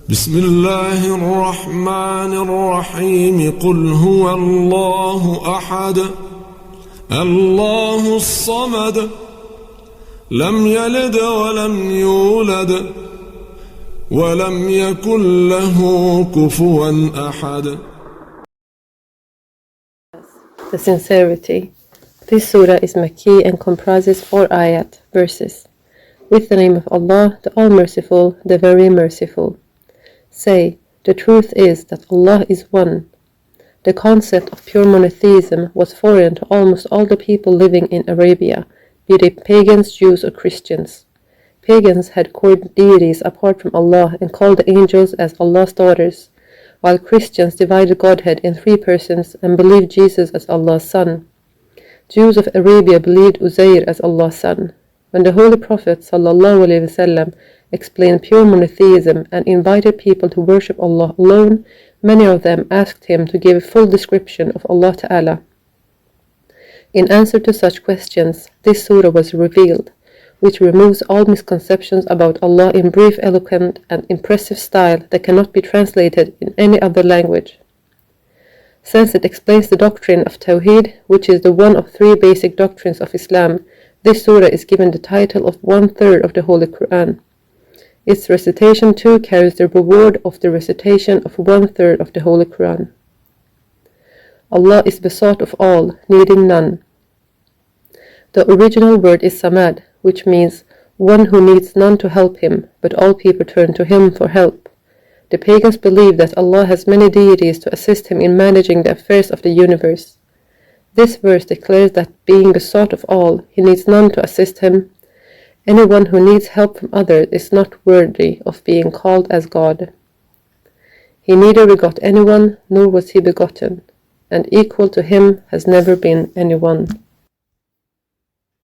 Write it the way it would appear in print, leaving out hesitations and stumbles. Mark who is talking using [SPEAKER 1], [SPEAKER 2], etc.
[SPEAKER 1] بسم الله الرحمن الرحيم قل هو الله أحد الله الصمد لم يلد ولم يولد ولم يكن له كفوا أحد.
[SPEAKER 2] The sincerity. This surah is Makki and comprises 4 ayat, verses. With the name of Allah, the All-Merciful, the Very Merciful. Say, the truth is that Allah is one. The concept of pure monotheism was foreign to almost all the people living in Arabia, be they pagans, Jews, or Christians. Pagans had called deities apart from Allah and called the angels as Allah's daughters, while Christians divided Godhead in 3 persons and believed Jesus as Allah's son. Jews of Arabia believed Uzair as Allah's son. When the Holy Prophet ﷺ explained pure monotheism and invited people to worship Allah alone, many of them asked him to give a full description of Allah Ta'ala. In answer to such questions, this surah was revealed, which removes all misconceptions about Allah in brief, eloquent, and impressive style that cannot be translated in any other language. Since it explains the doctrine of Tawheed, which is the one of 3 basic doctrines of Islam, this surah is given the title of 1/3 of the Holy Quran. Its recitation too carries the reward of the recitation of 1/3 of the Holy Quran. Allah is besought of all, needing none. The original word is Samad, which means one who needs none to help him, but all people turn to him for help. The pagans believe that Allah has many deities to assist him in managing the affairs of the universe. This verse declares that being besought of all, he needs none to assist him. Anyone who needs help from others is not worthy of being called as God. He neither begot anyone, nor was he begotten, and equal to him has never been anyone.